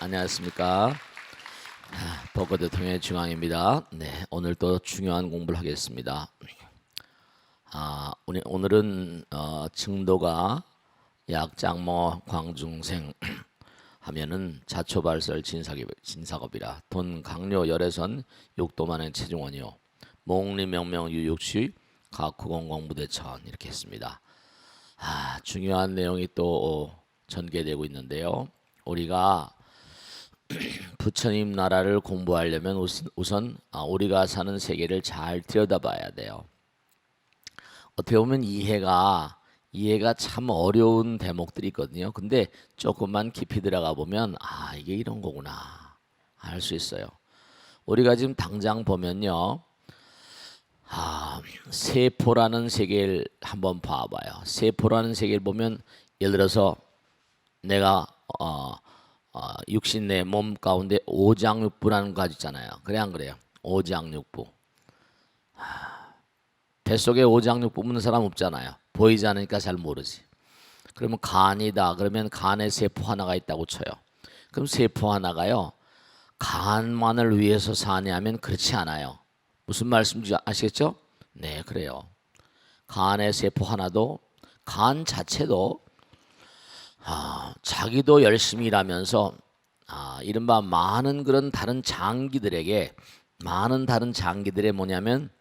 안녕하십니까. 벚꽃 통의 중앙입니다. 네, 오늘 또 중요한 공부를 하겠습니다. 오늘은 증도가 약장모 광중생 하면은 자초발설 진사겁이라 돈 강료 열애선 육도만행 체중원이요 몽리명명 유육시 각후공공부대천 이렇게 했습니다. 중요한 내용이 또 전개되고 있는데요. 우리가 부처님 나라를 공부하려면 우선 우리가 사는 세계를 잘 들여다봐야 돼요. 어떻게 보면 이해가 참 어려운 대목들이 있거든요. 근데 조금만 깊이 들어가 보면 이게 이런 거구나 알 수 있어요. 우리가 지금 당장 보면요. 세포라는 세계를 한번 봐봐요. 세포라는 세계를 보면 예를 들어서 내가 육신 내 몸 가운데 오장육부라는 거 있잖아요. 그래 안 그래요? 오장육부. 뱃속에 오장육부 없는 사람 없잖아요. 보이지 않으니까 잘 모르지. 그러면 간이다. 그러면 간에 세포 하나가 있다고 쳐요. 그럼 세포 하나가요. 간만을 위해서 사냐면 그렇지 않아요. 무슨 말씀인지 아시겠죠? 네, 그래요. 간의 세포 하나도 간 자체도 자기도 열심히 일하면서 이른바 많은 그런 다른 장기들에게 많은 다른 장기들의 뭐냐면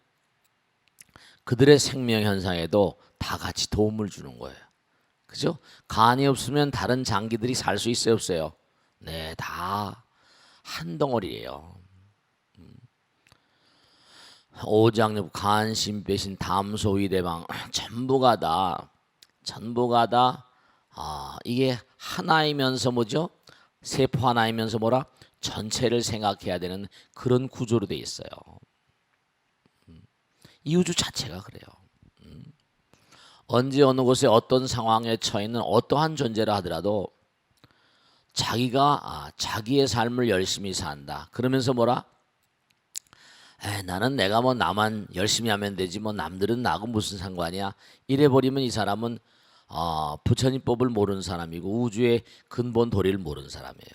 그들의 생명 현상에도 다 같이 도움을 주는 거예요. 그죠? 간이 없으면 다른 장기들이 살 수 있어요, 없어요? 네, 다 한 덩어리예요. 오장육, 간, 심, 배신, 담, 소위, 대방 전부가 다 이게 하나이면서 뭐죠? 세포 하나이면서 뭐라? 전체를 생각해야 되는 그런 구조로 돼 있어요. 이 우주 자체가 그래요. 언제 어느 곳에 어떤 상황에 처해 있는 어떠한 존재라 하더라도 자기가 자기의 삶을 열심히 산다. 그러면서 뭐라? 나는 내가 뭐 나만 열심히 하면 되지 뭐 남들은 나하고 무슨 상관이야. 이래 버리면 이 사람은 부처님법을 모르는 사람이고 우주의 근본 도리를 모르는 사람이에요.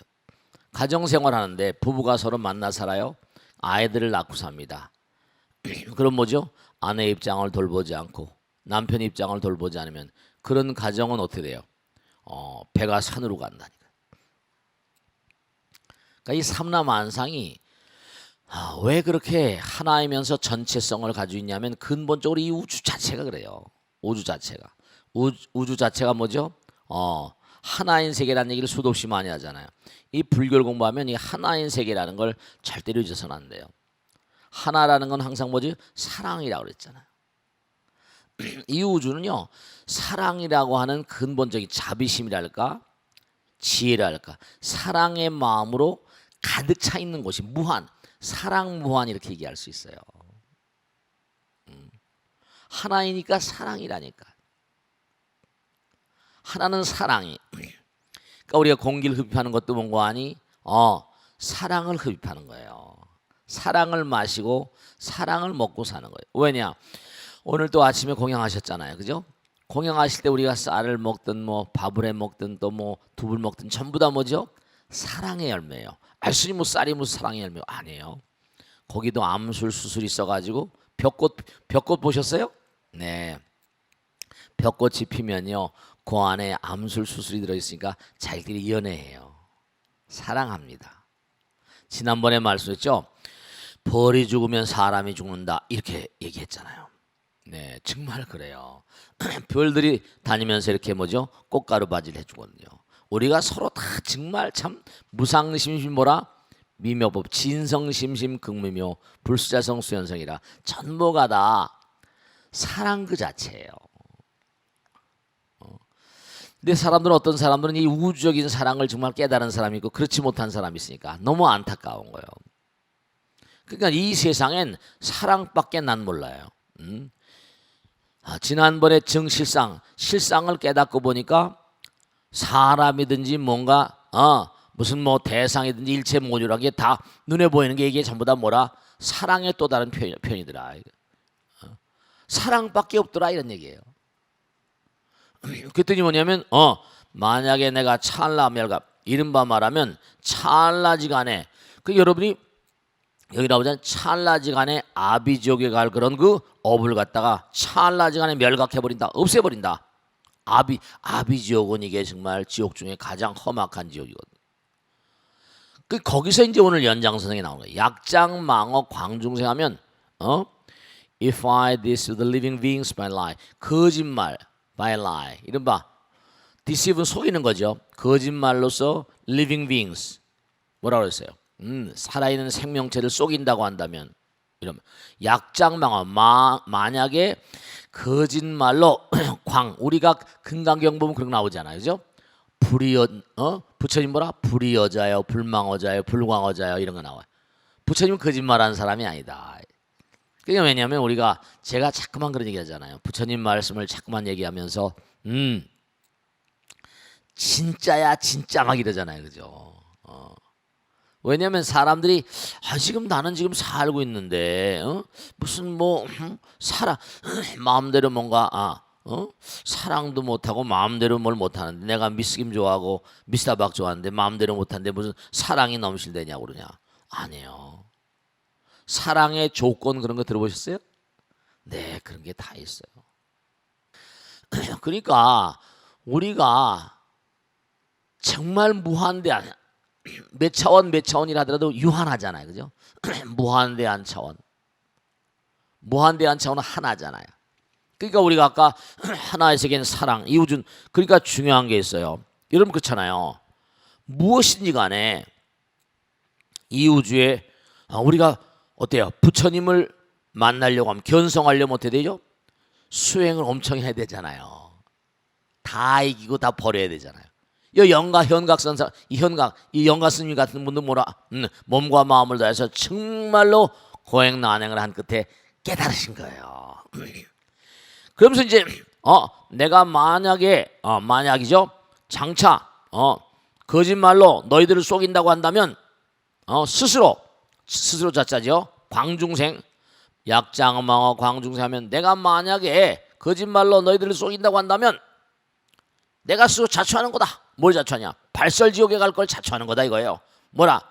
가정생활 하는데 부부가 서로 만나 살아요. 아이들을 낳고 삽니다. 그럼 뭐죠? 아내 입장을 돌보지 않고 남편 입장을 돌보지 않으면 그런 가정은 어떻게 돼요? 배가 산으로 간다니까. 그러니까 이 삼라만상이 왜 그렇게 하나이면서 전체성을 가지고 있냐면 근본적으로 이 우주 자체가 그래요. 우주 자체가. 우주 자체가 뭐죠? 하나인 세계라는 얘기를 수도 없이 많이 하잖아요. 이 불교를 공부하면 이 하나인 세계라는 걸 절대로 잊어서는 안 돼요. 하나라는 건 항상 뭐지? 사랑이라고 그랬잖아요. 이 우주는요. 사랑이라고 하는 근본적인 자비심이랄까? 지혜랄까? 사랑의 마음으로 가득 차 있는 곳이 무한. 사랑 무한 이렇게 얘기할 수 있어요. 하나이니까 사랑이라니까. 하나는 사랑이. 그러니까 우리가 공기를 흡입하는 것도 뭔고 하니? 사랑을 흡입하는 거예요. 사랑을 마시고 사랑을 먹고 사는 거예요. 왜냐? 오늘 또 아침에 공양하셨잖아요. 그죠? 공양하실 때 우리가 쌀을 먹든 뭐 밥을 해 먹든 또 뭐 두부를 먹든 전부 다 뭐죠? 사랑의 열매예요. 알수니 뭐 쌀이 무슨 사랑의 열매 아니에요. 거기도 암술 수술이 있어가지고 벽꽃 보셨어요? 네. 벽꽃이 피면요. 그 안에 암술 수술이 들어있으니까 자기들이 연애해요. 사랑합니다. 지난번에 말씀했죠. 벌이 죽으면 사람이 죽는다 이렇게 얘기했잖아요. 네, 정말 그래요. 별들이 다니면서 이렇게 뭐죠? 꽃가루 바지를 해주거든요. 우리가 서로 다 정말 참 무상심심 뭐라? 미묘법 진성심심 극미묘 불수자성 수연성이라 전부가 다 사랑 그 자체예요. 근데 어떤 사람들은 이 우주적인 사랑을 정말 깨달은 사람이 있고 그렇지 못한 사람이 있으니까 너무 안타까운 거예요. 그러니까 이 세상엔 사랑밖에 난 몰라요. 지난번에 실상을 깨닫고 보니까 사람이든지 뭔가 무슨 뭐 대상이든지 일체 모듈한 게 다 눈에 보이는 게 이게 전부 다 뭐라? 사랑의 또 다른 표현이더라. 사랑밖에 없더라 이런 얘기예요. 그랬더니 뭐냐면 만약에 내가 찰나 멸각 이른바 말하면 찰나지간에 그 여러분이 여기 나오잖아요. 찰나지간에 아비지옥에 갈 그런 그 업을 갖다가 찰나지간에 멸각해버린다. 없애버린다. 아비지옥은 이게 정말 지옥 중에 가장 험악한 지옥이거든요. 그 거기서 이제 오늘 연장선상에 나오는 거예요. 약장망어 광중생 하면 If I deceive the living beings by lie, 거짓말 by lie, 이른바 deceive는 속이는 거죠. 거짓말로서 living beings 뭐라고 그랬어요? 살아있는 생명체를 속인다고 한다면 이러면 약장망어 만약에 거짓말로 우리가 금강경 보면 그런 거 나오잖아요, 그죠? 부처님 뭐라? 불이 여자요, 불망어자요, 불광어자요 이런 거 나와요. 부처님은 거짓말하는 사람이 아니다. 그게 왜냐하면 제가 자꾸만 그런 얘기 하잖아요. 부처님 말씀을 자꾸만 얘기하면서 진짜야 진짜 막 이러잖아요, 그죠? 왜냐하면 사람들이 지금 나는 지금 살고 있는데 무슨 마음대로 뭔가 사랑도 못하고 마음대로 뭘 못하는데 내가 미스김 좋아하고 미스터박 좋아하는데 마음대로 못하는데 무슨 사랑이 넘실대냐고 그러냐. 아니에요. 사랑의 조건 그런 거 들어보셨어요? 네, 그런 게 다 있어요. 그러니까 우리가 정말 무한대한 몇 차원이라 하더라도 유한하잖아요, 그죠? 무한대한 차원. 무한대한 차원은 하나잖아요. 그러니까 우리가 아까 하나의 세계는 사랑, 이우준. 그러니까 중요한 게 있어요. 여러분 그렇잖아요. 무엇인지 간에 이 우주에 우리가 어때요? 부처님을 만나려고 하면 견성하려면 어떻게 되죠? 수행을 엄청 해야 되잖아요. 다 이기고 다 버려야 되잖아요. 이 현각선사, 이 영가 스님 같은 분도 몸과 마음을 다해서 정말로 고행난행을 한 끝에 깨달으신 거예요. 그러면서 이제 내가 만약이죠. 장차 거짓말로 너희들을 속인다고 한다면 스스로 자자죠. 광중생, 약장망어 광중생 하면 내가 만약에 거짓말로 너희들을 속인다고 한다면 내가 스스로 자초하는 거다. 뭘 자초하냐? 발설지옥에 갈 걸 자초하는 거다 이거예요. 뭐라?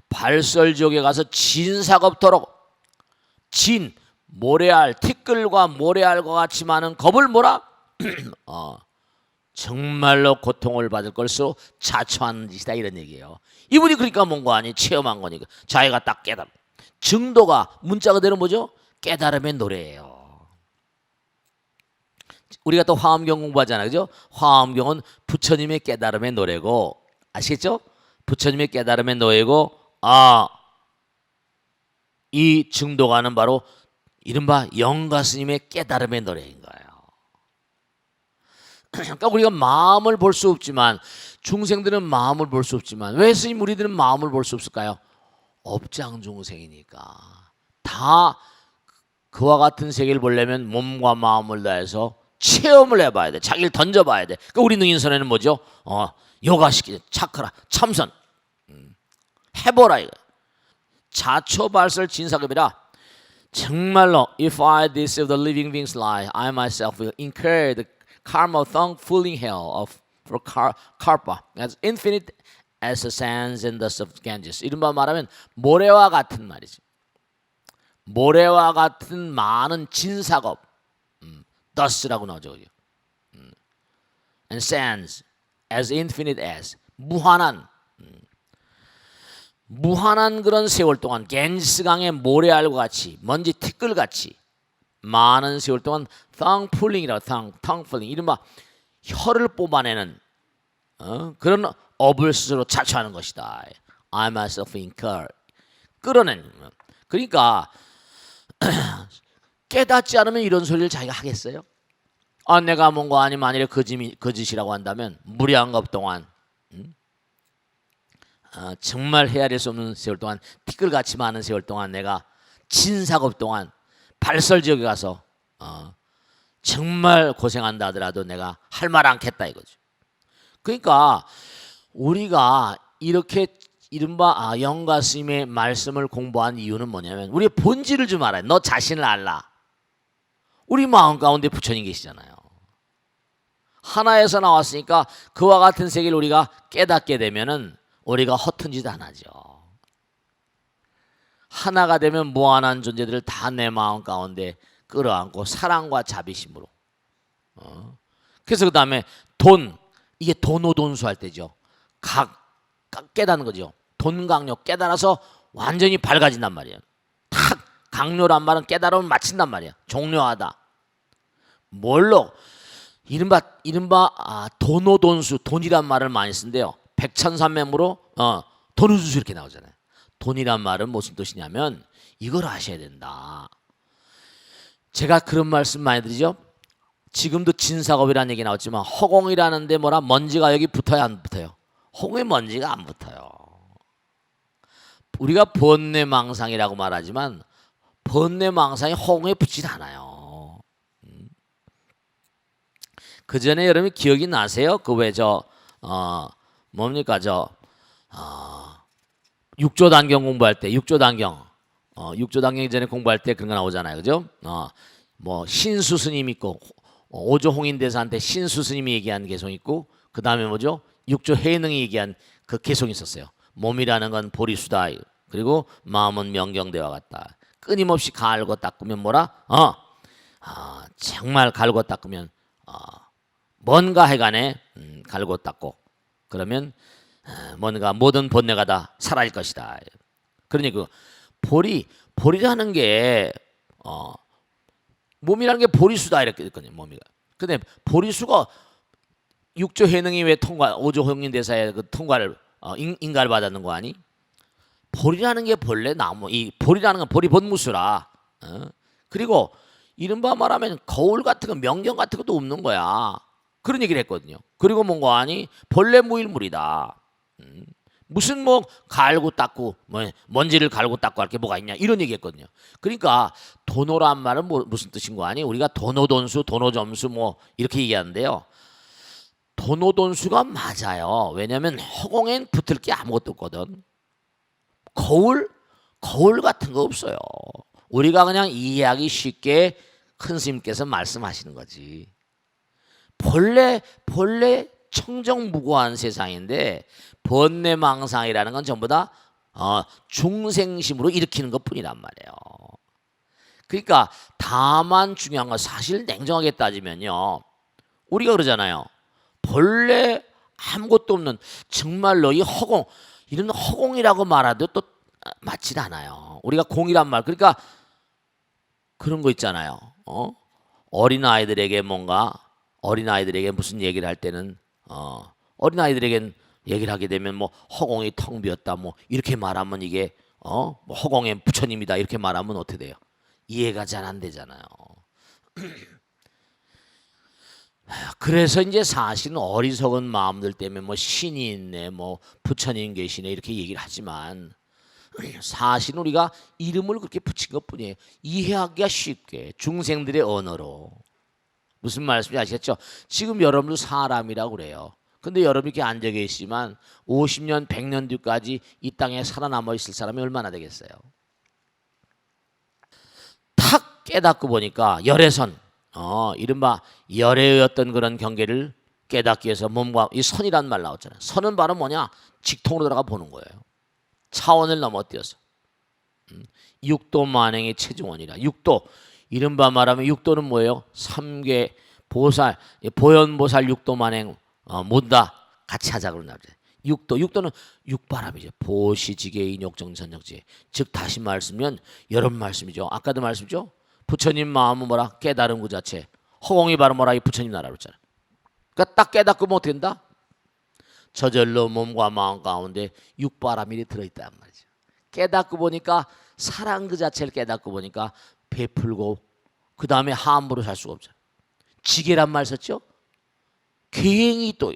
발설지옥에 가서 진사겁도록 모래알, 티끌과 모래알과 같이 많은 겁을 뭐라? 정말로 고통을 받을 것으로 자초하는 짓이다 이런 얘기예요. 이분이 그러니까 뭔가 아니 체험한 거니까 자기가 딱 깨달음. 증도가 문자 그대로 뭐죠? 깨달음의 노래예요. 우리가 또 화엄경 공부하잖아요, 그죠? 화엄경은 부처님의 깨달음의 노래고, 아시겠죠? 부처님의 깨달음의 노래고, 이 증도가는 바로 이른바 영가 스님의 깨달음의 노래인 거예요. 그러니까 우리가 마음을 볼 수 없지만, 중생들은 마음을 볼 수 없지만, 왜 스님 우리들은 마음을 볼 수 없을까요? 업장 중생이니까. 다 그와 같은 세계를 보려면 몸과 마음을 다해서 체험을 해봐야 돼. 자기를 던져봐야 돼. 그러니까 우리 능인선에는 뭐죠? 요가시키죠. 차크라, 참선. 해보라 이거. 자초발설 진사급이라. 정말로 if I deceive the living beings lie, I myself will incur the karma of tongue-fooling hell for karpa as infinite as the sands and dust of Ganges. 이른바 말하면 모래와 같은 말이지. 모래와 같은 많은 진사겁. dust라고 나오죠. and sands as infinite as 무한한 그런 세월 동안 겐지스강의 모래알과 같이 먼지 티끌 같이 많은 세월 동안 tongue pulling이라고 tongue pulling 이른바 혀를 뽑아내는 그런 업을 스스로 자초하는 것이다. I myself incur 끌어내는. 그러니까 깨닫지 않으면 이런 소리를 자기가 하겠어요? 내가 뭔가 아니면 만일에 거짓이라고 한다면 무량겁 동안 정말 헤아릴 수 없는 세월 동안 티끌같이 많은 세월 동안 내가 진사겁 동안 발설지역에 가서 정말 고생한다 하더라도 내가 할 말 않겠다 이거죠. 그러니까 우리가 이렇게 이른바 영가 스님의 말씀을 공부한 이유는 뭐냐면 우리의 본질을 좀 알아요. 너 자신을 알라. 우리 마음 가운데 부처님 계시잖아요. 하나에서 나왔으니까 그와 같은 세계를 우리가 깨닫게 되면은 우리가 허튼 짓 안 하죠. 하나가 되면 무한한 존재들을 다 내 마음 가운데 끌어안고 사랑과 자비심으로. 그래서 그 다음에 돈, 이게 돈오돈수 할 때죠. 깨닫는 거죠. 돈 강요 깨달아서 완전히 밝아진단 말이에요. 탁 강요란 말은 깨달으면 마친단 말이야. 종료하다. 뭘로? 이른바 돈오돈수, 돈이란 말을 많이 쓴대요. 백천삼매무로 돈우수수 이렇게 나오잖아요. 돈이란 말은 무슨 뜻이냐면 이걸 아셔야 된다. 제가 그런 말씀 많이 드리죠. 지금도 진사겁이라는 얘기 나왔지만 허공이라는데 뭐라 먼지가 여기 붙어야 안 붙어요? 허공에 먼지가 안 붙어요. 우리가 번뇌망상이라고 말하지만 번뇌망상이 허공에 붙지 않아요. 그 전에 여러분 기억이 나세요? 그 왜 뭡니까 육조단경 공부할 때 육조단경 전에 공부할 때 그런 거 나오잖아요. 그죠? 뭐 신수 스님 있고 오조 홍인대사한테 신수 스님이 얘기한 개성 있고 그 다음에 뭐죠? 육조 해능이 얘기한 그 개성이 있었어요. 몸이라는 건 보리수다. 그리고 마음은 명경대와 같다. 끊임없이 갈고 닦으면 뭐라? 정말 갈고 닦으면 뭔가 해간에 갈고 닦고 그러면 뭔가 모든 번뇌가 다 사라질 것이다. 그러니 그 보리라는 게 몸이라는 게 보리수다 이렇게 했거든요. 몸이가. 근데 보리수가 육조 해능이 왜 오조 홍인대사의 그 통과를 인가를 받았는 거 아니? 보리라는 게 본래 나무, 이 보리라는 건 보리 본무수라. 그리고 이른바 말하면 거울 같은 거, 명경 같은 것도 없는 거야. 그런 얘기를 했거든요. 그리고 뭔가 아니 본래 무일물이다. 무슨 뭐 갈고 닦고 뭐 먼지를 갈고 닦고 할 게 뭐가 있냐 이런 얘기했거든요. 그러니까 도노란 말은 무슨 뜻인 거 아니? 우리가 도노돈수, 도노점수 뭐 이렇게 얘기하는데요. 도노돈수가 맞아요. 왜냐하면 허공엔 붙을 게 아무것도 없거든. 거울 같은 거 없어요. 우리가 그냥 이해하기 쉽게 큰 스님께서 말씀하시는 거지. 본래 청정무고한 세상인데 번뇌망상이라는 건 전부 다 중생심으로 일으키는 것뿐이란 말이에요. 그러니까 다만 중요한 건 사실 냉정하게 따지면요. 우리가 그러잖아요. 본래 아무것도 없는 정말로 이 허공, 이런 허공이라고 말해도 또 맞질 않아요. 우리가 공이란 말, 그러니까 그런 거 있잖아요. 어린아이들에게 무슨 얘기를 할 때는 어린아이들에겐 얘기를 하게 되면 뭐 허공이 텅 비었다 뭐 이렇게 말하면 이게 뭐 허공에 부처님이다 이렇게 말하면 어떻게 돼요? 이해가 잘 안 되잖아요. 그래서 이제 사실은 어리석은 마음들 때문에 뭐 신이 있네 뭐 부처님 계시네 이렇게 얘기를 하지만 사실은 우리가 이름을 그렇게 붙인 것뿐이에요. 이해하기가 쉽게 중생들의 언어로. 무슨 말씀인지 아시겠죠? 지금 여러분도 사람이라고 그래요. 근데 여러분이 이렇게 앉아 계시지만 50년, 100년 뒤까지 이 땅에 살아남아 있을 사람이 얼마나 되겠어요? 탁 깨닫고 보니까 열애선, 이른바 열애의 어떤 그런 경계를 깨닫기 위해서 몸과 이 선이란 말 나왔잖아요. 선은 바로 뭐냐? 직통으로 들어가 보는 거예요. 차원을 넘어뛰어서. 육도 만행의 체중원이라. 육도, 이른바 말하면 육도는 뭐예요? 삼계 보살, 보현보살 육도 만행 모두 다 같이 하자 그런 날이죠. 육도는 육바람이죠. 보시지계인 욕정선역지. 즉 다시 말씀면 여러분 말씀이죠. 아까도 말씀이죠. 부처님 마음은 뭐라? 깨달은 그 자체. 허공이 바로 뭐라? 이 부처님 나라로 했잖아요. 그러니까 딱 깨닫고 뭐 어떻게 된다? 저절로 몸과 마음 가운데 육바람이 들어있단 말이죠. 깨닫고 보니까 사랑 그 자체를 깨닫고 보니까 베풀고 그 다음에 함부로 살 수가 없잖아요. 지게란 말 썼죠? 굉히 또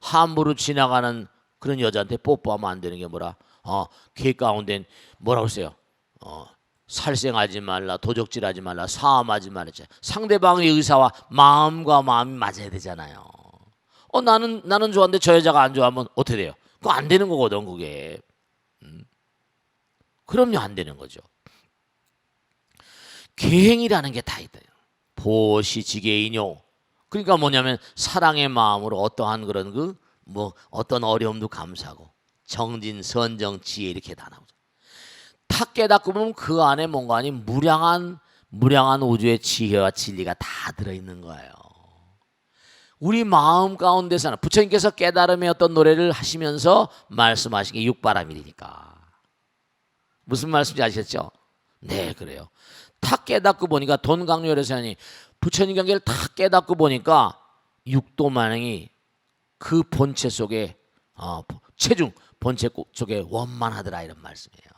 함부로 지나가는 그런 여자한테 뽀뽀하면 안 되는 게 뭐라? 개 가운데 뭐라고 했어요? 살생하지 말라, 도적질하지 말라, 사함하지 말라. 상대방의 의사와 마음과 마음이 맞아야 되잖아요. 나는 좋아하는데 저 여자가 안 좋아하면 어떻게 돼요? 그거 안 되는 거거든, 그게. 그럼요, 안 되는 거죠. 계행이라는 게 다 있다. 보시지계인요. 그러니까 뭐냐면 사랑의 마음으로 어떠한 그런 그 뭐 어떤 어려움도 감수하고 정진, 선정, 지혜 이렇게 다 나오죠. 탁 깨닫고 보면 그 안에 뭔가 아니 무량한 우주의 지혜와 진리가 다 들어있는 거예요. 우리 마음 가운데서는 부처님께서 깨달음의 어떤 노래를 하시면서 말씀하신 게 육바라밀이니까. 무슨 말씀인지 아시겠죠? 네, 그래요. 탁 깨닫고 보니까 돈강요열애사님 부처님 관계를 탁 깨닫고 보니까 육도만행이 그 본체 속에 체중 본체 속에 원만하더라 이런 말씀이에요.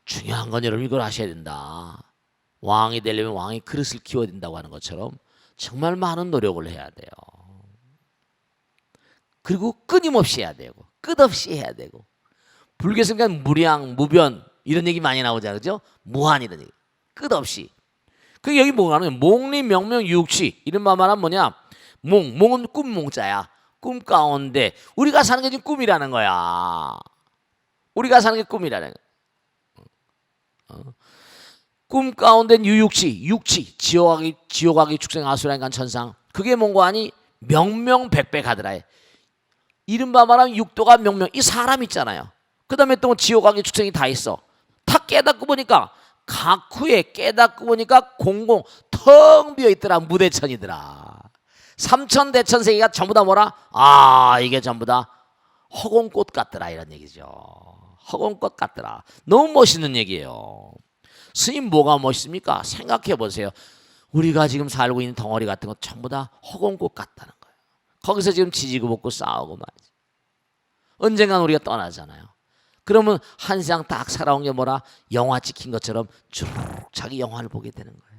중요한 건 여러분 이걸 아셔야 된다. 왕이 되려면 왕이 그릇을 키워야 된다고 하는 것처럼 정말 많은 노력을 해야 돼요. 그리고 끊임없이 해야 되고 끝없이 해야 되고 불교에서 무량, 무변 이런 얘기 많이 나오잖아요. 그죠? 무한 이런 얘기. 끝없이. 그 여기 뭐냐면 몽리, 명명, 육시 이런 말은 뭐냐? 몽은 꿈 몽자야. 꿈 가운데 우리가 사는 게 지금 꿈이라는 거야. 우리가 사는 게 꿈이라는 거야. 꿈 가운데 유육시, 육치, 지옥하기 축생 아수라인간 천상. 그게 뭔가 아니 명명백백하더라. 이른바 말하면 육도가 명명. 이 사람 있잖아요. 그 다음에 또 지옥하기 축생이 다 있어. 다 깨닫고 보니까 각후에 깨닫고 보니까 공공 텅 비어있더라. 무대천이더라. 삼천대천세계가 전부 다 뭐라? 이게 전부 다 허공꽃 같더라 이런 얘기죠. 허공꽃 같더라. 너무 멋있는 얘기예요. 스님 뭐가 멋있습니까? 생각해 보세요. 우리가 지금 살고 있는 덩어리 같은 거 전부 다 허공꽃 같다는 거예요. 거기서 지금 지지고 볶고 싸우고 말이지. 언젠간 우리가 떠나잖아요. 그러면 한 세상 딱 살아온 게 뭐라? 영화 찍힌 것처럼 쭉 자기 영화를 보게 되는 거예요.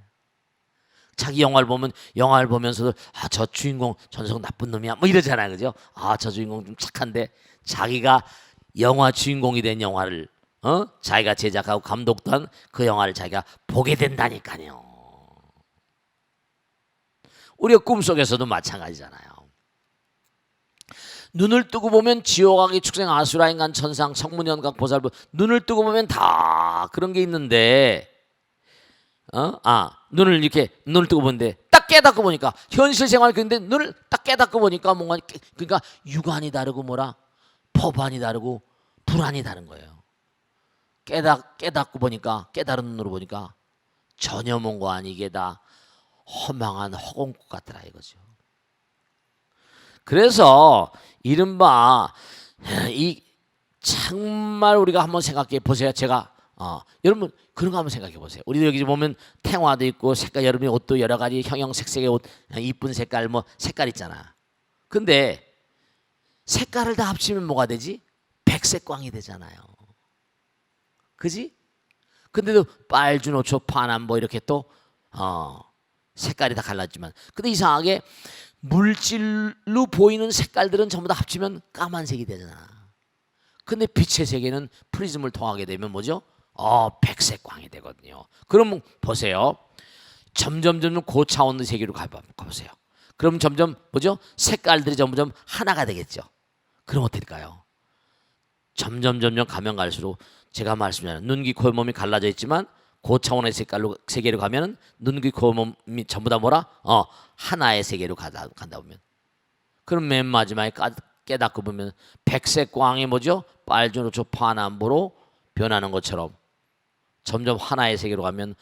자기 영화를 보면 영화를 보면서도 저 주인공 전성 나쁜 놈이야 뭐 이러잖아요. 그죠? 저 주인공 좀 착한데 자기가 영화 주인공이 된 영화를 자기가 제작하고 감독한 그 영화를 자기가 보게 된다니까요. 우리가 꿈속에서도 마찬가지잖아요. 눈을 뜨고 보면 지옥하기 축생 아수라 인간 천상 성문연각 보살부 눈을 뜨고 보면 다 그런 게 있는데 눈을 뜨고 보는데 딱 깨닫고 보니까 현실 생활 근데 눈을 딱 깨닫고 보니까 뭔가 그러니까 육안이 다르고 뭐라 법안이 다르고 불안이 다른 거예요. 깨닫고 보니까 깨달은 눈으로 보니까 전혀 뭔가 아니게 다 허망한 허공꽃 같더라 이거죠. 그래서 이른바 이 정말 우리가 한번 생각해 보세요. 제가 여러분 그런 거 한번 생각해 보세요. 우리도 여기 보면 탱화도 있고 색깔 여러분이 옷도 여러 가지 형형색색의 옷 이쁜 색깔 뭐 색깔 있잖아. 근데 색깔을 다 합치면 뭐가 되지? 백색광이 되잖아요. 그지? 근데도 빨주노초 파남보 이렇게 또 색깔이 다 갈라지만 근데 이상하게 물질로 보이는 색깔들은 전부 다 합치면 까만색이 되잖아. 근데 빛의 세계는 프리즘을 통하게 되면 뭐죠? 백색광이 되거든요. 그럼 보세요. 점점 고차원의 세계로 가보세요. 그럼 점점 뭐죠? 색깔들이 점점 하나가 되겠죠. 그럼 어떻게 될까요? 점점 가면 갈수록 제가 말씀드린 눈, 귀, 코, 몸이 갈라져 있지만 고차원의 세계로 가면 눈, 귀, 코, 몸이 전부 다 뭐라? 하나의 세계로 간다 보면 그럼 맨 마지막에 깨닫고 보면 백색 광이 뭐죠? 빨주노초 파남보로 변하는 것처럼 점점 하나의 세계로 가면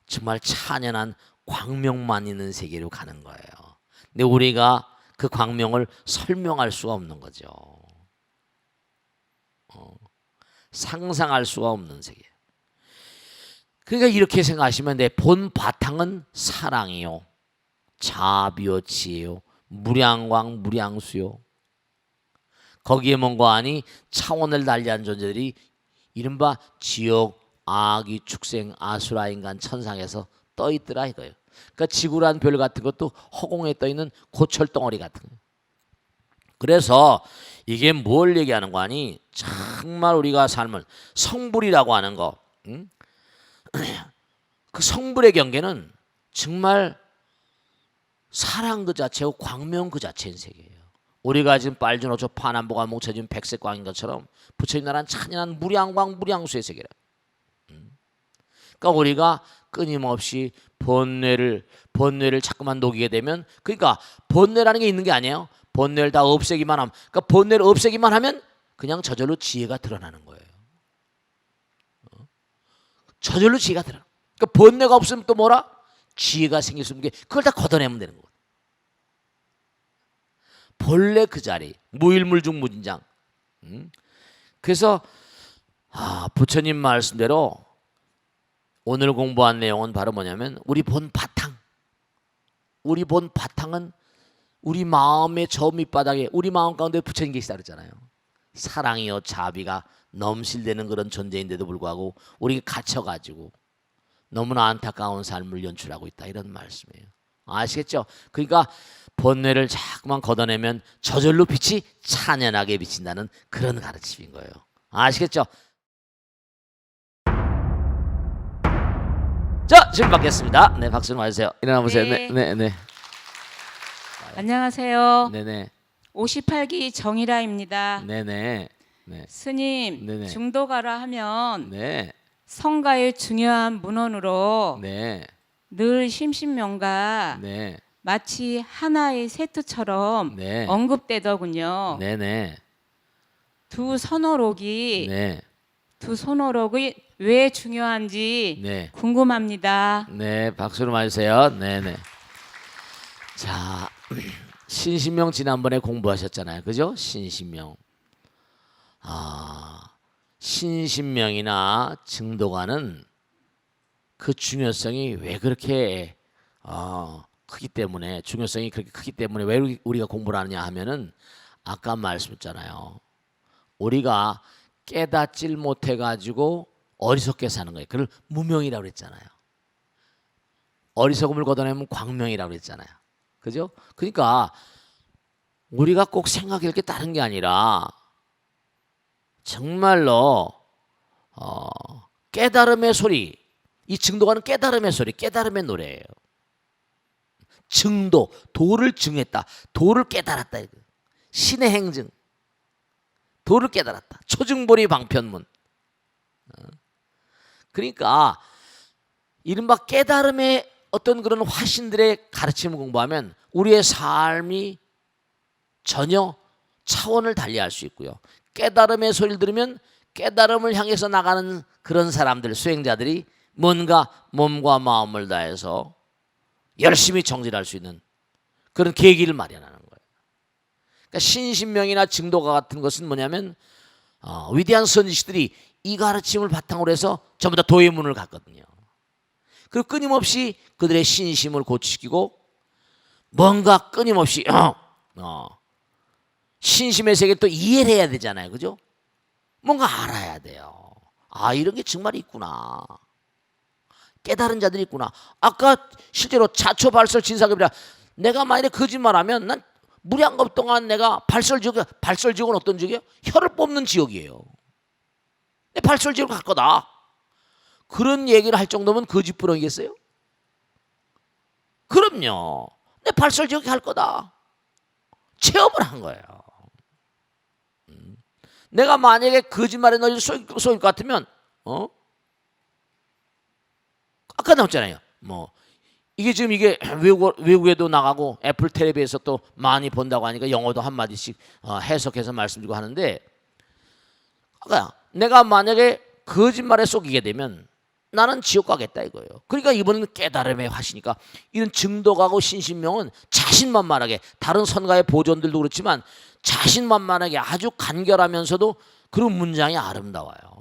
정말 찬연한 광명만 있는 세계로 가는 거예요. 근데 우리가 그 광명을 설명할 수가 없는 거죠. 상상할 수가 없는 세계. 그러니까 이렇게 생각하시면 내 본 바탕은 사랑이요, 자비요, 지혜요, 무량광, 무량수요. 거기에 뭔가 아니 차원을 달리한 존재들이 이른바 지옥, 악이, 축생, 아수라, 인간, 천상에서 떠 있더라 이거예요. 그러니까 지구란 별 같은 것도 허공에 떠 있는 고철덩어리 같은 거예요. 그래서 이게 뭘 얘기하는 거 아니? 정말 우리가 삶을 성불이라고 하는 거, 그 성불의 경계는 정말 사랑 그 자체고 광명 그 자체인 세계예요. 우리가 지금 빨주노초 파남보가 뭉쳐진 백색광인 것처럼 부처님 나라는 찬연한 무량광 무량수의 세계라. 그러니까 우리가 끊임없이 번뇌를 자꾸만 녹이게 되면, 그러니까 번뇌라는 게 있는 게 아니에요. 번뇌를 다 없애기만 하면, 그러니까 번뇌를 없애기만 하면 그냥 저절로 지혜가 드러나는 거예요. 저절로 지혜가 드러나. 그러니까 번뇌가 없으면 또 뭐라? 지혜가 생길 수 있는 게, 그걸 다 걷어내면 되는 거예요. 본래 그 자리, 무일물중무진장. 그래서 부처님 말씀대로 오늘 공부한 내용은 바로 뭐냐면, 우리 본 바탕은 우리 마음의 저 밑바닥에, 우리 마음 가운데 부처님 계시다 그랬잖아요. 사랑이요 자비가 넘실대는 그런 존재인데도 불구하고 우리가 갇혀가지고 너무나 안타까운 삶을 연출하고 있다, 이런 말씀이에요. 아시겠죠? 그러니까 번뇌를 자꾸만 걷어내면 저절로 빛이 찬연하게 비친다는 그런 가르침인 거예요. 아시겠죠? 자, 질문 받겠습니다. 네, 박수 좀 해주세요. 일어나 보세요. 네. 안녕하세요. 네네. 58기 정일아입니다. 네네. 네. 스님, 네네. 중도가라 하면 네. 성가의 중요한 문헌으로 네. 늘 심신명가 네. 마치 하나의 세트처럼 네. 언급되더군요. 네네. 두 선어록이 네. 두 선어록이 왜 중요한지 네. 궁금합니다. 네, 박수를 맞으세요. 네네. 자, 신신명 지난번에 공부하셨잖아요, 그죠? 신신명. 신신명이나 증도가는 그 중요성이 왜 그렇게 크기 때문에, 중요성이 그렇게 크기 때문에 왜 우리가 공부를 하느냐 하면은, 아까 말씀했잖아요. 우리가 깨닫질 못해가지고 어리석게 사는 거예요. 그걸 무명이라고 그랬잖아요. 어리석음을 걷어내면 광명이라고 그랬잖아요. 그죠? 그러니까 우리가 꼭 생각할 게 다른 게 아니라 정말로 깨달음의 소리, 이 증도가는 깨달음의 소리, 깨달음의 노래예요. 증도, 도를 증했다, 도를 깨달았다. 신의 행증, 도를 깨달았다. 초증보리 방편문. 그러니까 이른바 깨달음의 어떤 그런 화신들의 가르침을 공부하면 우리의 삶이 전혀 차원을 달리할 수 있고요. 깨달음의 소리를 들으면 깨달음을 향해서 나가는 그런 사람들, 수행자들이 뭔가 몸과 마음을 다해서 열심히 정진할 수 있는 그런 계기를 마련하는 거예요. 그러니까 신신명이나 증도가 같은 것은 뭐냐면 위대한 선지식들이 이 가르침을 바탕으로 해서 전부 다 도의 문을 갔거든요. 그리고 끊임없이 그들의 신심을 고치시키고 뭔가 끊임없이 신심의 세계를 또 이해를 해야 되잖아요. 그죠? 뭔가 알아야 돼요. 이런 게 정말 있구나. 깨달은 자들이 있구나. 아까 실제로 자초발설 진사급이라, 내가 만약에 거짓말하면 난 무량겁 동안 내가 발설지옥은 어떤 지옥이에요? 혀를 뽑는 지옥이에요. 내 발설지옥을 갈 거다. 그런 얘기를 할 정도면 거짓부렁이겠어요? 그럼요. 내 발설지옥에 갈 거다. 체험을 한 거예요. 내가 만약에 거짓말에 너희 쏘일 것 같으면 아까 나왔잖아요. 이게 지금 이게 외국에도 나가고 애플 텔레비에서 또 많이 본다고 하니까 영어도 한마디씩 해석해서 말씀드리고 하는데, 아까 내가 만약에 거짓말에 속이게 되면 나는 지옥 가겠다 이거예요. 그러니까 이번에는 깨달음의 화시니까, 이런 증도가고 신신명은 자신만만하게, 다른 선가의 보존들도 그렇지만 자신만만하게 아주 간결하면서도 그런 문장이 아름다워요.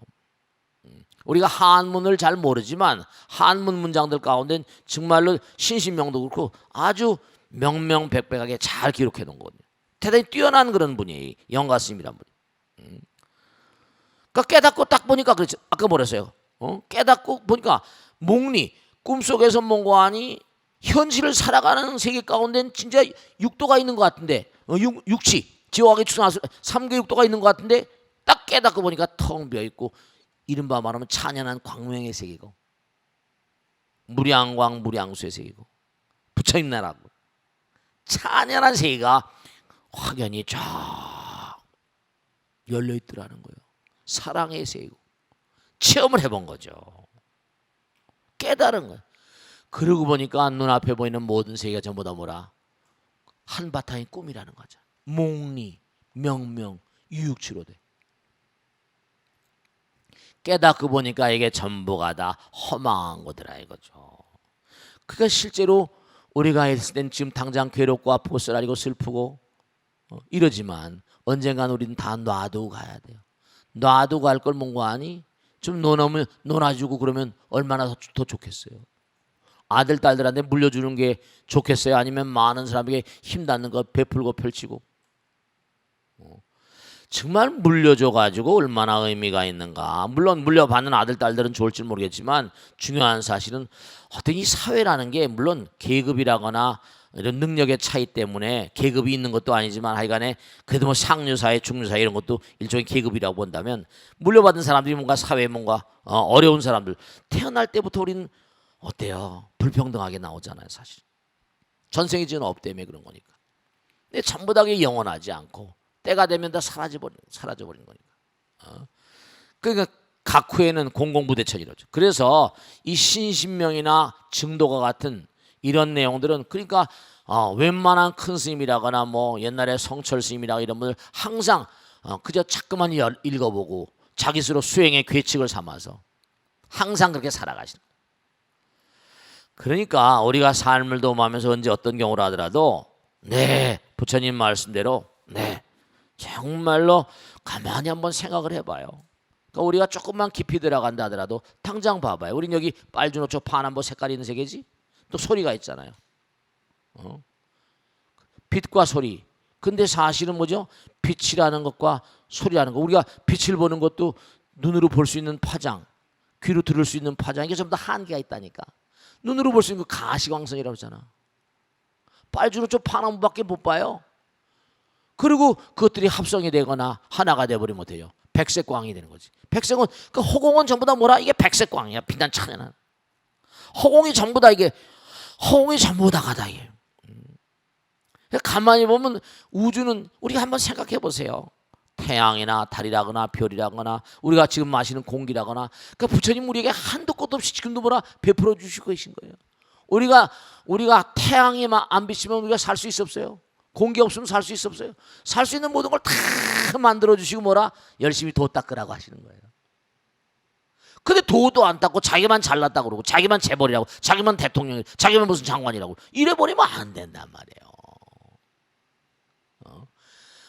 우리가 한문을 잘 모르지만 한문 문장들 가운데 정말로 신신명도 그렇고 아주 명명백백하게 잘 기록해 놓은 거거든요. 대단히 뛰어난 그런 분이에요. 영가 스님이란 분이. 그러니까 깨닫고 딱 보니까, 그렇죠. 아까 뭐랬어요? 깨닫고 보니까 몽리, 꿈속에서 뭔가 하니 현실을 살아가는 세계 가운데는 진짜 육도가 있는 것 같은데, 육치, 지옥하게 추천하서 3개 육도가 있는 것 같은데, 딱 깨닫고 보니까 텅 비어있고, 이른바 말하면 찬연한 광명의 세계고, 무량광 무량수의 세계고, 부처님 나라고, 찬연한 세계가 확연히 쫙 열려있더라는 거예요. 사랑의 세계고, 체험을 해본 거죠. 깨달은 거예요. 그러고 보니까 눈앞에 보이는 모든 세계가 전부 다 뭐라? 한바탕의 꿈이라는 거죠. 몽리, 명명, 유육치로돼. 깨닫고 보니까 이게 전부가 다 허망한 거더라 이거죠. 그러니까 실제로 우리가 했을 땐 지금 당장 괴롭고 아프고 쓰라리고 슬프고 이러지만 언젠간 우리는 다 놔두고 가야 돼요. 놔두고 갈 걸 뭔가 아니? 좀 놀아주고 그러면 얼마나 더 좋겠어요. 아들 딸들한테 물려주는 게 좋겠어요? 아니면 많은 사람에게 힘 닿는 거 베풀고 펼치고 정말 물려줘가지고 얼마나 의미가 있는가. 물론 물려받는 아들 딸들은 좋을지 모르겠지만 중요한 사실은 어떤 이 사회라는 게 물론 계급이라거나 이런 능력의 차이 때문에 계급이 있는 것도 아니지만 하여간에 그래도 뭐 상류사회 중류사회 이런 것도 일종의 계급이라고 본다면 물려받은 사람들이 뭔가 사회에 뭔가 어려운 사람들 태어날 때부터 우리는 어때요? 불평등하게 나오잖아요 사실. 전생에 지은 업 때문에 그런 거니까. 근데 전부 다 그게 영원하지 않고 때가 되면 다 사라져버린 거니까. 그러니까 각 후에는 공공부대천이라죠. 그래서 이 신신명이나 증도가 같은 이런 내용들은 그러니까 웬만한 큰 스님이라거나 뭐 옛날에 성철 스님이라거나 이런 분들 항상 그저 자꾸만 읽어보고 자기 스스로 수행의 괴칙을 삼아서 항상 그렇게 살아가시는 거예요. 그러니까 우리가 삶을 도모하면서 언제 어떤 경우를 하더라도 네 부처님 말씀대로 네 정말로 가만히 한번 생각을 해봐요. 그러니까 우리가 조금만 깊이 들어간다 하더라도 당장 봐봐요. 우린 여기 빨주노초 파남보 색깔이 있는 세계지. 또 소리가 있잖아요. 빛과 소리. 근데 사실은 뭐죠? 빛이라는 것과 소리라는 것. 우리가 빛을 보는 것도 눈으로 볼 수 있는 파장, 귀로 들을 수 있는 파장. 이게 전부 다 한계가 있다니까. 눈으로 볼 수 있는 거 가시광선이라고 하잖아. 빨주노초 파남보밖에 못 봐요. 그리고 그것들이 합성이 되거나 하나가 되어버리면 어때요? 백색광이 되는 거지. 백색은 그 허공은 전부 다 뭐라? 이게 백색광이야. 빛난 찬연한. 허공이 전부 다 이게 허공이 전부 다가다 이게. 가만히 보면 우주는 우리가 한번 생각해 보세요. 태양이나 달이라거나 별이라거나 우리가 지금 마시는 공기라거나 그러니까 부처님 우리에게 한도 끝도 없이 지금도 뭐라 베풀어 주시고 계신 거예요. 우리가 태양이 안 비치면 우리가 살 수 있었어요. 공기 없으면 살 수 있었어요. 살 수 있는 모든 걸 다 만들어 주시고 뭐라 열심히 도 닦으라고 하시는 거예요. 근데 도도 안 닦고 자기만 잘났다고 그러고 자기만 재벌이라고 자기만 대통령이라고 자기만 무슨 장관이라고 이래버리면 안 된단 말이에요.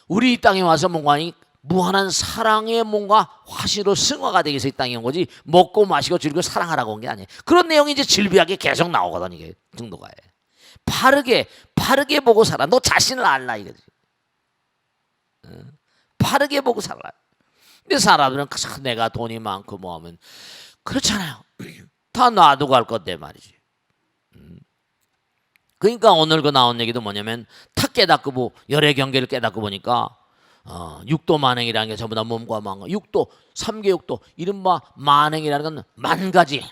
우리 이 땅에 와서 뭔가 무한한 사랑의 뭔가 화시로 승화가 되기 위해서 이 땅에 온 거지 먹고 마시고 즐기고 사랑하라고 온 게 아니에요. 그런 내용이 이제 질비하게 계속 나오거든 이게 증도가에. 바르게 보고 살아. 너 자신을 알라 이거지. 바르게 보고 살아. 근데 사람들은 내가 돈이 많고 뭐 하면 그렇잖아요. 다 놔두고 갈 건데 말이지. 그러니까 오늘 그 나온 얘기도 뭐냐면 탁 깨닫고 뭐 열의 경계를 깨닫고 보니까 육도 만행이라는 게 전부 다 몸과 마음, 육도, 삼계육도, 이른바 만행이라는 건 만 가지.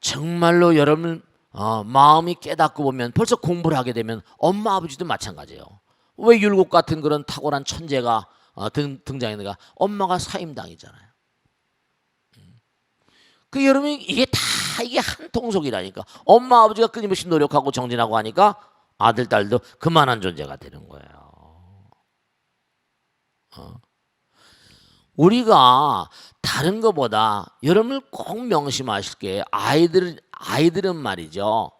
정말로 여러분 마음이 깨닫고 보면 벌써 공부를 하게 되면 엄마 아버지도 마찬가지예요. 왜 율곡 같은 그런 탁월한 천재가 등장했는가? 엄마가 사임당이잖아요. 그 여러분 이게 한 통속이라니까. 엄마 아버지가 끊임없이 노력하고 정진하고 하니까 아들 딸도 그만한 존재가 되는 거예요. 우리가 다른 것보다 여러분을 꼭 명심하실 게 아이들은 말이죠.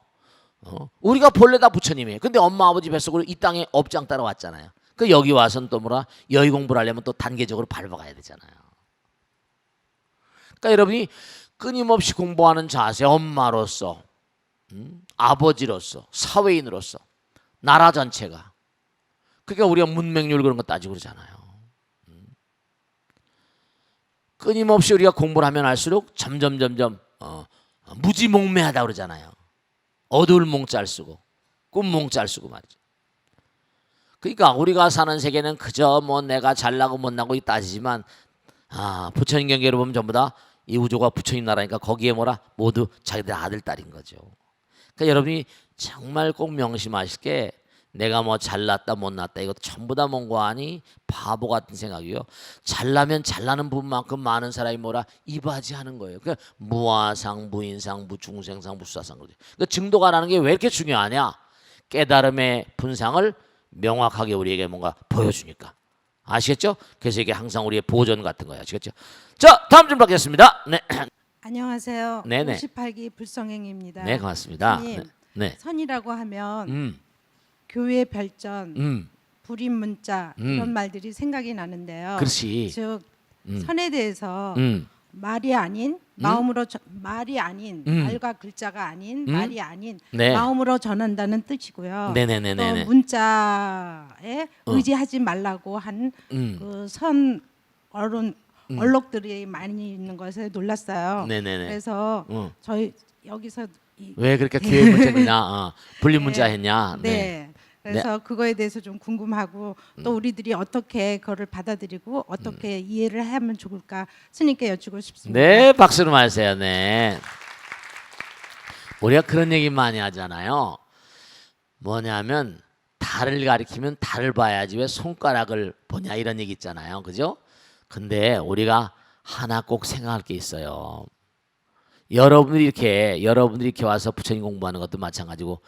우리가 본래 다 부처님이에요. 근데 엄마 아버지 뱃속으로 이 땅에 업장 따라 왔잖아요. 그 여기 와서는 또 뭐라 여의 공부를 하려면 또 단계적으로 밟아가야 되잖아요. 그러니까 여러분이 끊임없이 공부하는 자세, 엄마로서, 아버지로서, 사회인으로서, 나라 전체가. 그러니까 우리가 문맹률 그런 거 따지고 그러잖아요. 끊임없이 우리가 공부를 하면 할수록 점점 무지몽매하다 그러잖아요. 어두울 몽짤 쓰고 꿈 몽짤 쓰고 말이죠. 그러니까 우리가 사는 세계는 그저 뭐 내가 잘나고 못나고 따지지만 부처님 경계로 보면 전부 다 이 우주가 부처님 나라니까 거기에 뭐라 모두 자기들 아들 딸인 거죠. 그러니까 여러분이 정말 꼭 명심하실 게 내가 뭐 잘났다 못났다 이것도 전부 다 뭔고 하니 바보 같은 생각이요. 잘나면 잘나는 부분만큼 많은 사람이 뭐라 이바지하는 거예요. 그러니까 무아상, 무인상, 무중생상, 무수사상 그러죠. 그러니까 증도가라는 게 왜 이렇게 중요하냐? 깨달음의 분상을 명확하게 우리에게 뭔가 보여주니까. 아시겠죠? 그래서 이게 항상 우리의 보존 같은 거예요. 아시겠죠? 자, 다음 좀 받겠습니다. 네. 안녕하세요. 네네. 58기 불성행입니다. 네, 고맙습니다. 스님, 네. 선이라고 하면 음. 교회 별전, 음. 불임 문자 이런 말들이 생각이 나는데요. 그렇지. 즉 선에 대해서 음. 말이 아닌 마음으로 말이 아닌 말과 글자가 아닌 말이 아닌 네. 마음으로 전한다는 뜻이고요. 네네네네네. 또 문자에 의지하지 말라고 한 그 선 언론 언록들이 많이 있는 것에 놀랐어요. 네네네. 그래서 저희 여기서 왜 그렇게 교회 문자냐, 분리 문자 했냐? 네. 그래서 그거에 대해서 좀 궁금하고 또 우리들이 어떻게 그거를 받아들이고 어떻게 이해를 하면 좋을까 스님께 여쭙고 싶습니다. 네, 박수로 마세요. 네. 우리가 그런 얘기 많이 하잖아요. 뭐냐면 달을 가리키면 달을 봐야지 왜 손가락을 보냐 이런 얘기 있잖아요. 그죠? 근데 우리가 하나 꼭 생각할 게 있어요. 여러분들이 이렇게 와서 부처님 공부하는 것도 마찬가지고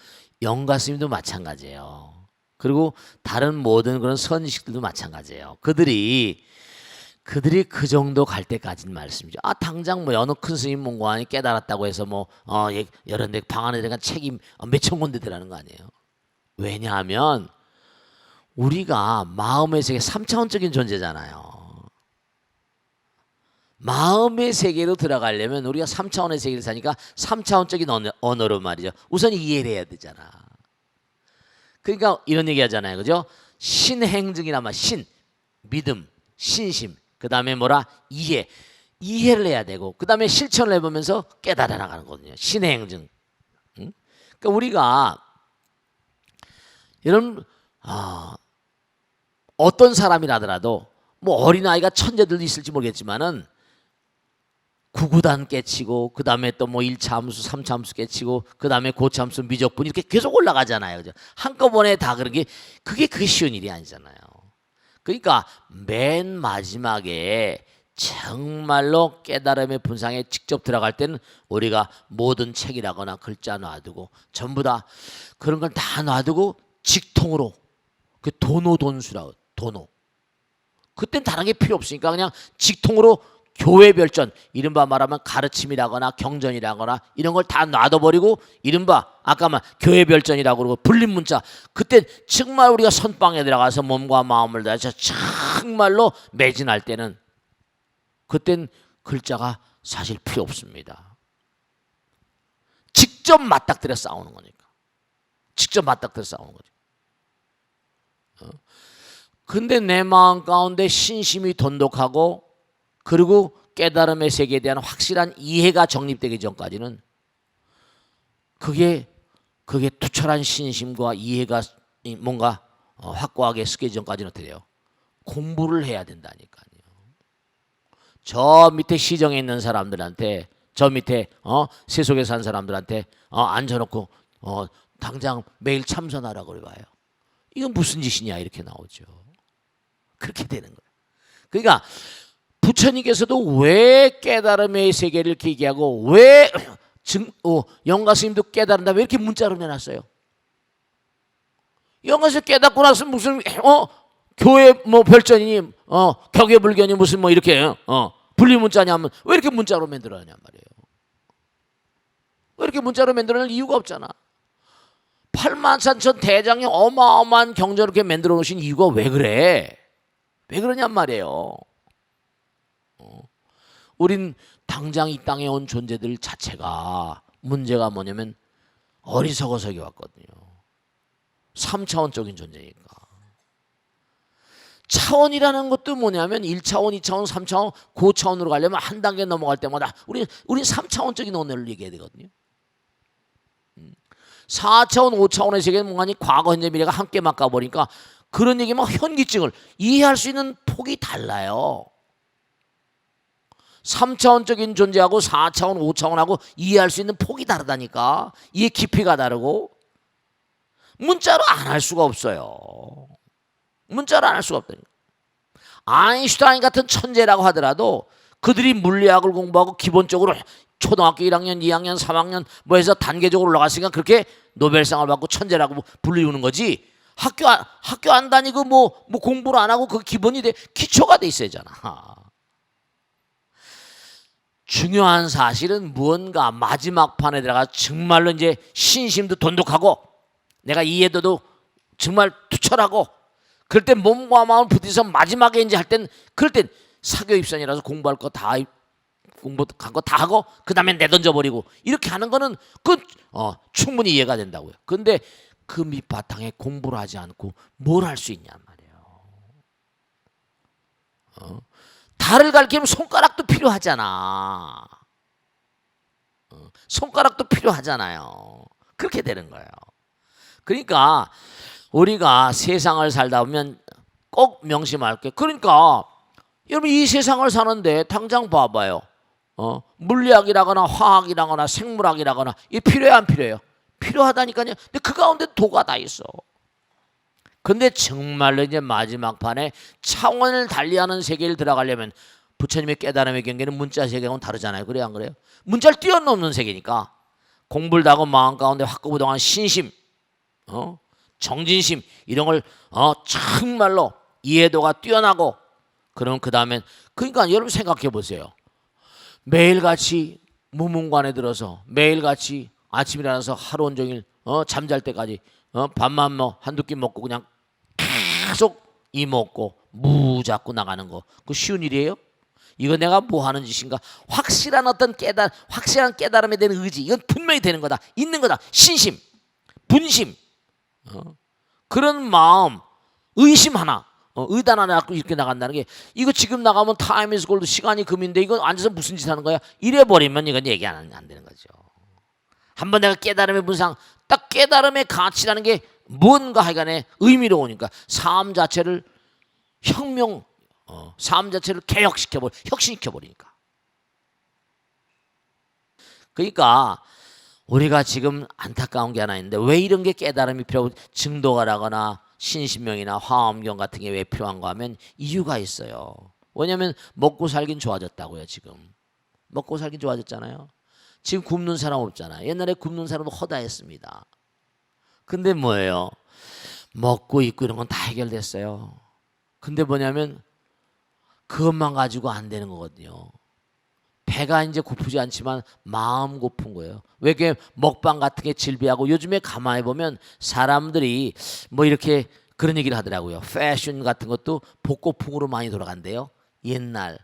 영가 스님도 마찬가지예요. 그리고 다른 모든 그런 선지식들도 마찬가지예요. 그들이 그 정도 갈 때까지는 말씀이죠. 당장 뭐 어느 큰 스님 문고하니 깨달았다고 해서 뭐 여러 데 방 안에 들어간 책임 몇천 군데 들어가는 거 아니에요. 왜냐하면 우리가 마음의 세계 3차원적인 존재잖아요. 마음의 세계로 들어가려면 우리가 3차원의 세계를 사니까 3차원적인 언어로 말이죠. 우선 이해를 해야 되잖아. 그러니까 이런 얘기 하잖아요. 그죠? 신행증이란 말, 믿음, 신심, 그 다음에 뭐라? 이해를 해야 되고, 그 다음에 실천을 해보면서 깨달아 나가는 거거든요. 신행증. 응? 그러니까 우리가 이런 어떤 사람이라더라도 뭐 어린아이가 천재들도 있을지 모르겠지만은 구구단 깨치고 그 다음에 또 뭐 1차 함수 3차 함수 깨치고 그 다음에 고차 함수 미적분 이렇게 계속 올라가잖아요. 그죠? 한꺼번에 다 그런 게 그게 쉬운 일이 아니잖아요. 그러니까 맨 마지막에 정말로 깨달음의 분상에 직접 들어갈 때는 우리가 모든 책이라거나 글자 놔두고 전부 다 그런 걸 다 놔두고 직통으로 그 도노돈수라고 도노 그땐 다른 게 필요 없으니까 그냥 직통으로 교회 별전 이른바 말하면 가르침이라거나 경전이라거나 이런 걸 다 놔둬버리고 이른바 아까 말 교회 별전이라고 그러고 불림 문자 그땐 정말 우리가 선방에 들어가서 몸과 마음을 다해서 정말로 매진할 때는 그땐 글자가 사실 필요 없습니다. 직접 맞닥뜨려 싸우는 거니까. 직접 맞닥뜨려 싸우는 거죠. 근데 내 마음 가운데 신심이 돈독하고 그리고 깨달음의 세계에 대한 확실한 이해가 정립되기 전까지는 그게 투철한 신심과 이해가 뭔가 확고하게 쓰기 전까지는 어떻게 돼요? 공부를 해야 된다니까요. 저 밑에 시정에 있는 사람들한테 저 밑에 세속에 산 사람들한테 앉혀놓고 당장 매일 참선하라고 그래봐요. 이건 무슨 짓이냐 이렇게 나오죠. 그렇게 되는 거예요. 그러니까 부처님께서도 왜 깨달음의 세계를 이렇게 얘기하고 왜 영가 스님도 깨달은다 왜 이렇게 문자로 내놨어요? 영가 스님 깨닫고 나서 무슨 교회 뭐 별전이니 격의 불견이 무슨 뭐 이렇게 분리 문자냐면 왜 이렇게 문자로 만들어내냔 말이에요. 왜 이렇게 문자로 만들어낼 이유가 없잖아. 83,000 대장의 어마어마한 경전을 이렇게 만들어 놓으신 이유가 왜 그래? 왜 그러냔 말이에요. 우린 당장 이 땅에 온 존재들 자체가 문제가 뭐냐면 어리석어서 여기 왔거든요. 3차원적인 존재니까. 차원이라는 것도 뭐냐면 1차원, 2차원, 3차원, 고차원으로 가려면 한 단계 넘어갈 때마다 우린 3차원적인 언어를 얘기해야 되거든요. 4차원, 5차원의 세계는 뭔가니 과거, 현재, 미래가 함께 막아버리니까 그런 얘기면 현기증을 이해할 수 있는 폭이 달라요. 3차원적인 존재하고 4차원, 5차원하고 이해할 수 있는 폭이 다르다니까. 이해 깊이가 다르고 문자로 안 할 수가 없어요. 문자로 안 할 수가 없다니까. 아인슈타인 같은 천재라고 하더라도 그들이 물리학을 공부하고 기본적으로 초등학교 1학년, 2학년, 3학년 뭐 해서 단계적으로 올라갔으니까 그렇게 노벨상을 받고 천재라고 불리우는 거지. 학교 안 다니고 뭐 공부를 안 하고 그 기본이 기초가 돼 있어야 되잖아. 중요한 사실은 무언가 마지막 판에 들어가 정말로 이제 신심도 돈독하고 내가 이해도도 정말 투철하고 그럴 때 몸과 마음을 부딪혀서 마지막에 이제 할 땐 그럴 땐 사교 입선이라서 공부할 거 다 공부한 거 다 하고 그 다음에 내던져 버리고 이렇게 하는 거는 충분히 이해가 된다고요. 근데 그 밑바탕에 공부를 하지 않고 뭘 할 수 있냔 말이에요. 달을 가리키면 손가락도 필요하잖아. 손가락도 필요하잖아요. 그렇게 되는 거예요. 그러니까 우리가 세상을 살다 보면 꼭 명심할 게 그러니까 여러분 이 세상을 사는데 당장 봐봐요. 물리학이라거나 화학이라거나 생물학이라거나 이게 필요해 안 필요해요? 필요하다니까요. 근데 그 가운데 도가 다 있어. 근데 정말로 이제 마지막 판에 차원을 달리하는 세계를 들어가려면 부처님의 깨달음의 경계는 문자 세계하고는 다르잖아요. 그래요 안 그래요? 문자를 뛰어넘는 세계니까 공부를 다 하고 마음 가운데 확고부동한 신심, 정진심 이런 걸 정말로 이해도가 뛰어나고 그러면 그 다음엔 그러니까 여러분 생각해 보세요. 매일같이 무문관에 들어서 매일같이 아침에 일어나서 하루 온종일 잠잘 때까지 밥만 한두 끼 먹고 그냥 계속 이 먹고 무 잡고 나가는 거 그 쉬운 일이에요? 이거 내가 뭐 하는 짓인가? 확실한 어떤 확실한 깨달음에 대한 의지 이건 분명히 되는 거다. 있는 거다. 신심, 분심 그런 마음 의심 하나 의단 하나 갖고 이렇게 나간다는 게 이거 지금 나가면 타임 이즈 골드 시간이 금인데 이거 앉아서 무슨 짓 하는 거야? 이래 버리면 이건 얘기 안 되는 거죠. 한번 내가 깨달음의 분상 딱 깨달음의 가치라는 게 뭔가 하여간에 의미로우니까 삶 자체를 삶 자체를 혁신시켜버리니까. 그러니까 우리가 지금 안타까운 게 하나 있는데 왜 이런 게 깨달음이 필요하고 증도가라거나 신신명이나 화엄경 같은 게 왜 필요한가 하면 이유가 있어요. 왜냐하면 먹고 살긴 좋아졌다고요. 지금 먹고 살긴 좋아졌잖아요. 지금 굶는 사람 없잖아요. 옛날에 굶는 사람도 허다했습니다. 근데 뭐예요? 먹고 입고 이런 건 다 해결됐어요. 근데 뭐냐면 그것만 가지고 안 되는 거거든요. 배가 이제 고프지 않지만 마음 고픈 거예요. 왜 이렇게 먹방 같은 게 질비하고 요즘에 가만히 보면 사람들이 뭐 이렇게 그런 얘기를 하더라고요. 패션 같은 것도 복고풍으로 많이 돌아간대요. 옛날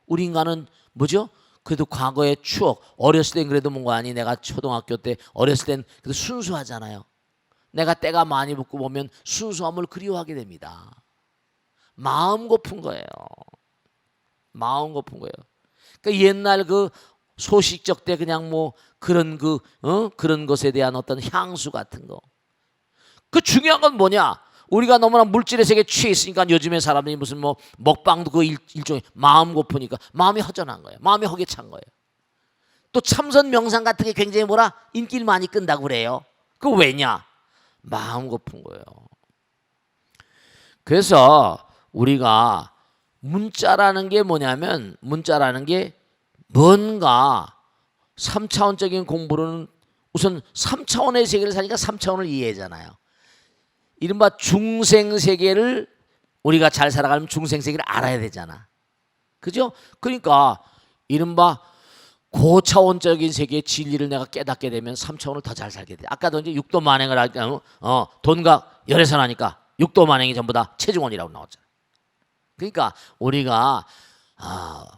우리 인간은 뭐죠? 그래도 과거의 추억 어렸을 땐 그래도 뭔가 아니 내가 초등학교 때 어렸을 땐 그래도 순수하잖아요. 내가 때가 많이 붙고 보면 순수함을 그리워하게 됩니다. 마음 고픈 거예요. 마음 고픈 거예요. 그러니까 옛날 그 소식적 때 그냥 뭐 그런 그런 것에 대한 어떤 향수 같은 거. 그 중요한 건 뭐냐? 우리가 너무나 물질의 세계에 취해 있으니까 요즘에 사람들이 무슨 뭐 먹방도 그 일종의 마음 고프니까 마음이 허전한 거예요. 마음이 허게 찬 거예요. 또 참선 명상 같은 게 굉장히 인기를 많이 끈다고 그래요. 그 왜냐? 마음 고픈 거예요. 그래서 우리가 문자라는 게 뭐냐면 문자라는 게 뭔가 3차원적인 공부로는 우선 3차원의 세계를 사니까 3차원을 이해하잖아요. 이른바 중생세계를 우리가 잘 살아가려면 중생세계를 알아야 되잖아. 그죠? 그러니까 이른바 고차원적인 세계의 진리를 내가 깨닫게 되면 3차원을 더 잘 살게 돼. 아까도 이제 육도 만행을 하니까 돈과 열애선 하니까 육도 만행이 전부 다 체중원이라고 나왔잖아. 그러니까 우리가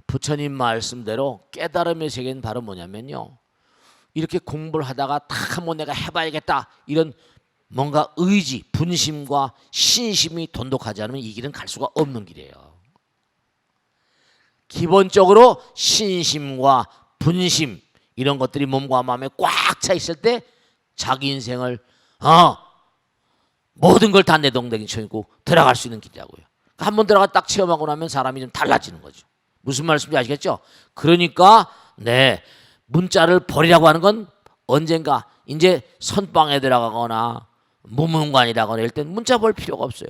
부처님 말씀대로 깨달음의 세계는 바로 뭐냐면요. 이렇게 공부를 하다가 딱 한번 내가 해봐야겠다 이런 뭔가 의지, 분심과 신심이 돈독하지 않으면 이 길은 갈 수가 없는 길이에요. 기본적으로 신심과 분심 이런 것들이 몸과 마음에 꽉 차 있을 때 자기 인생을 모든 걸 다 내동댕이 쳐있고 들어갈 수 있는 길이라고요. 한번 들어가 딱 체험하고 나면 사람이 좀 달라지는 거죠. 무슨 말씀인지 아시겠죠? 그러니까 문자를 버리라고 하는 건 언젠가 이제 선방에 들어가거나 무문관이라거나 이럴 땐 문자 볼 필요가 없어요.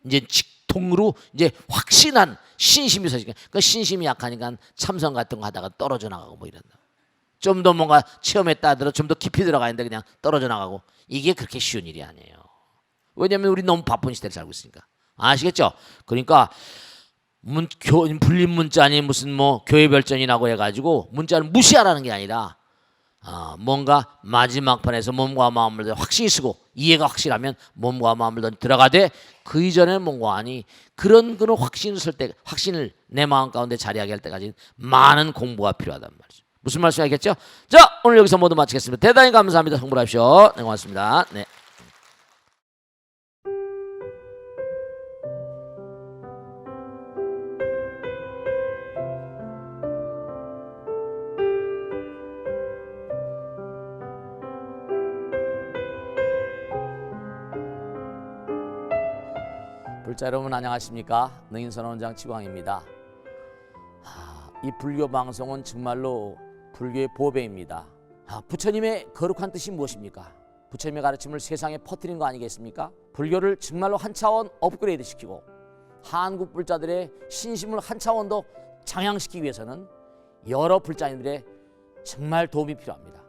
이제 직통으로 이제 확신한 신심이 서니까 그 신심이 약하니까 참선 같은 거 하다가 떨어져 나가고 뭐 이런다. 좀 더 뭔가 체험에 따라 좀 더 깊이 들어가는데 그냥 떨어져 나가고 이게 그렇게 쉬운 일이 아니에요. 왜냐하면 우리 너무 바쁜 시대를 살고 있으니까. 아시겠죠? 그러니까 불림 문자니 무슨 뭐 교회 별전이라고 해가지고 문자를 무시하라는 게 아니라 뭔가 마지막 판에서 몸과 마음을 확신이 쓰고 이해가 확실하면 몸과 마음을 들어가되 그 이전에 뭔가 아니 그런 확신을 쓸 때 확신을 내 마음 가운데 자리하게 할 때까지 많은 공부가 필요하단 말이죠. 무슨 말씀 알겠죠? 자, 오늘 여기서 모두 마치겠습니다. 대단히 감사합니다. 성불하십시오. 네, 고맙습니다. 네. 불자 여러분 안녕하십니까? 능인선원장 지광입니다. 이 불교 방송은 정말로 불교의 보배입니다. 부처님의 거룩한 뜻이 무엇입니까? 부처님의 가르침을 세상에 퍼뜨린 거 아니겠습니까? 불교를 정말로 한 차원 업그레이드 시키고 한국 불자들의 신심을 한 차원 더 장양시키기 위해서는 여러 불자님들의 정말 도움이 필요합니다.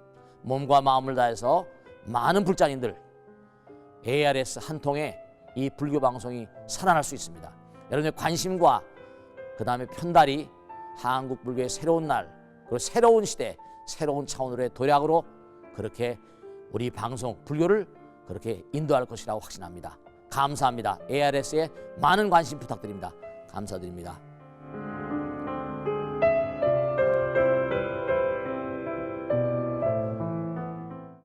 몸과 마음을 다해서 많은 불자님들 ARS 한 통에 이 불교 방송이 살아날 수 있습니다. 여러분의 관심과 그 다음에 편달이 한국 불교의 새로운 날, 그리고 새로운 시대, 새로운 차원으로의 도약으로 그렇게 우리 방송 불교를 그렇게 인도할 것이라고 확신합니다. 감사합니다. ARS에 많은 관심 부탁드립니다. 감사드립니다.